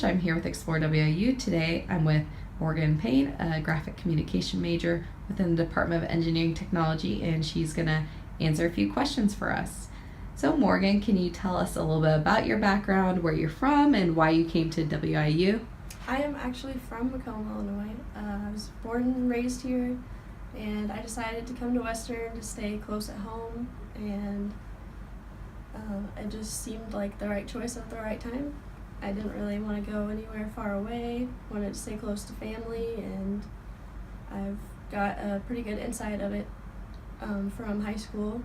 Research. I'm here with Explore WIU. Today I'm with Morgan Payne, a graphic communication major within the Department of Engineering Technology, and she's going to answer a few questions for us. So Morgan, can you tell us a little bit about your background, where you're from, and why you came to WIU? I am actually from Macomb, Illinois. I was born and raised here, and I decided to come to Western to stay close at home, and it just seemed like the right choice at the right time. I didn't really want to go anywhere far away, wanted to stay close to family, and I've got a pretty good insight of it from high school,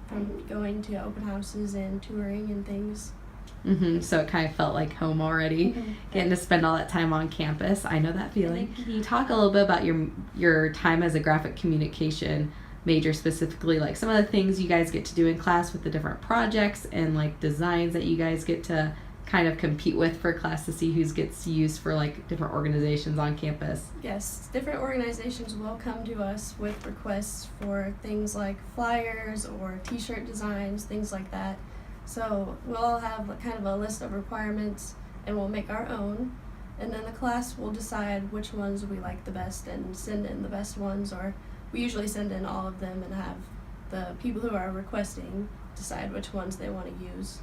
from going to open houses and touring and things. So it kind of felt like home already, getting to spend all that time on campus. I know that feeling. Can you talk a little bit about your time as a graphic communication major, specifically like some of the things you guys get to do in class with the different projects and like designs that you guys get to kind of compete with for class to see who gets used for like different organizations on campus? Yes, different organizations will come to us with requests for things like flyers or t-shirt designs, things like that. So we'll all have kind of a list of requirements and we'll make our own, and then the class will decide which ones we like the best and send in the best ones, or we usually send in all of them and have the people who are requesting decide which ones they want to use.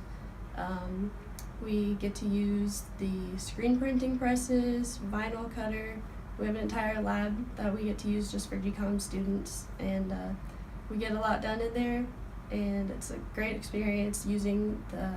We get to use the screen printing presses, vinyl cutter. We have an entire lab that we get to use just for GCOM students, and we get a lot done in there, and it's a great experience using the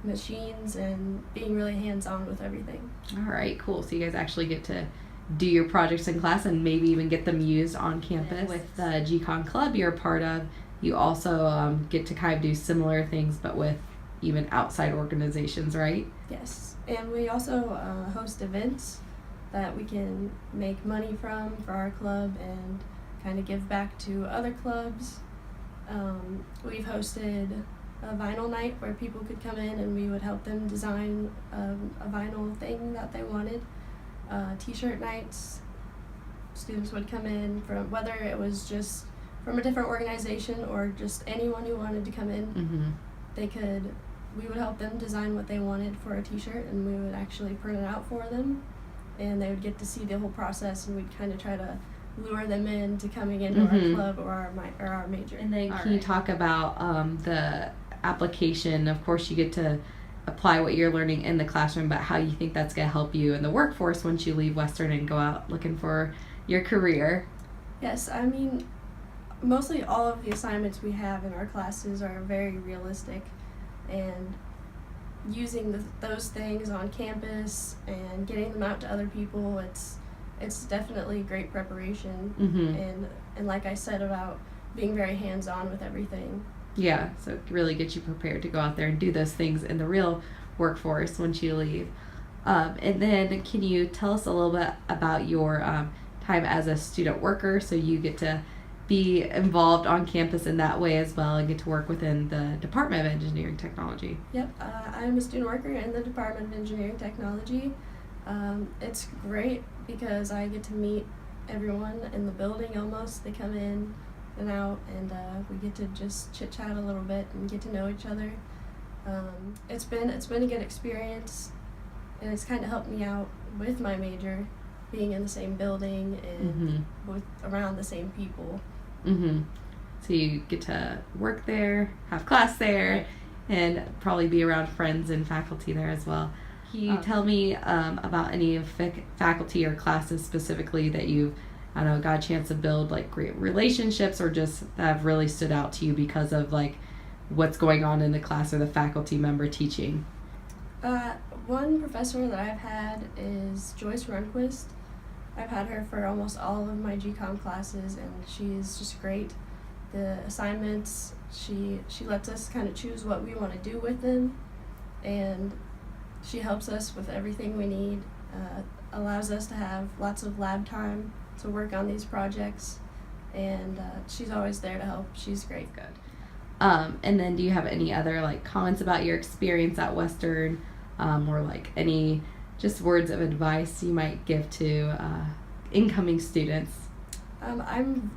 machines and being really hands-on with everything. All right, cool. So you guys actually get to do your projects in class and maybe even get them used on campus. Yes. With the GCOM club you're a part of, you also get to kind of do similar things but with even outside organizations, right? Yes, and we also host events that we can make money from for our club and kind of give back to other clubs. We've hosted a vinyl night where people could come in and we would help them design a vinyl thing that they wanted. T-shirt nights, students would come in from, whether it was just from a different organization or just anyone who wanted to come in, we would help them design what they wanted for a t-shirt, and we would actually print it out for them, and they would get to see the whole process, and we'd kind of try to lure them into coming into our club or our major. And then can you talk about the application? Of course you get to apply what you're learning in the classroom, but how you think that's going to help you in the workforce once you leave Western and go out looking for your career? Yes, I mean, mostly all of the assignments we have in our classes are very realistic, and using those things on campus and getting them out to other people, it's definitely great preparation. And like I said about being very hands-on with everything. Yeah, so it really gets you prepared to go out there and do those things in the real workforce once you leave. And then can you tell us a little bit about your time as a student worker? So you get to be involved on campus in that way as well and get to work within the Department of Engineering Technology. Yep, I'm a student worker in the Department of Engineering Technology. It's great because I get to meet everyone in the building almost. They come in and out, and we get to just chit-chat a little bit and get to know each other. It's been a good experience, and it's kind of helped me out with my major, being in the same building and around the same people. So you get to work there, have class there, and probably be around friends and faculty there as well. Can you tell me about any faculty or classes specifically that you've got a chance to build like great relationships, or just that have really stood out to you because of like what's going on in the class or the faculty member teaching? One professor that I've had is Joyce Runquist. I've had her for almost all of my GCOM classes, and she's just great. The assignments, she lets us kind of choose what we want to do with them, and she helps us with everything we need, allows us to have lots of lab time to work on these projects, and she's always there to help. She's great. Good. And then do you have any other like comments about your experience at Western, or like any just words of advice you might give to incoming students? I'm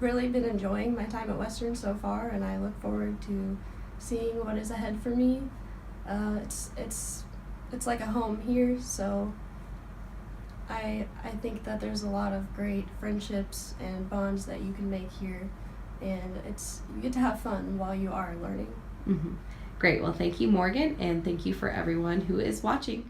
really been enjoying my time at Western so far, and I look forward to seeing what is ahead for me. It's it's like a home here, so I think that there's a lot of great friendships and bonds that you can make here, and you get to have fun while you are learning. Mm-hmm. Great. Well, thank you, Morgan, and thank you for everyone who is watching.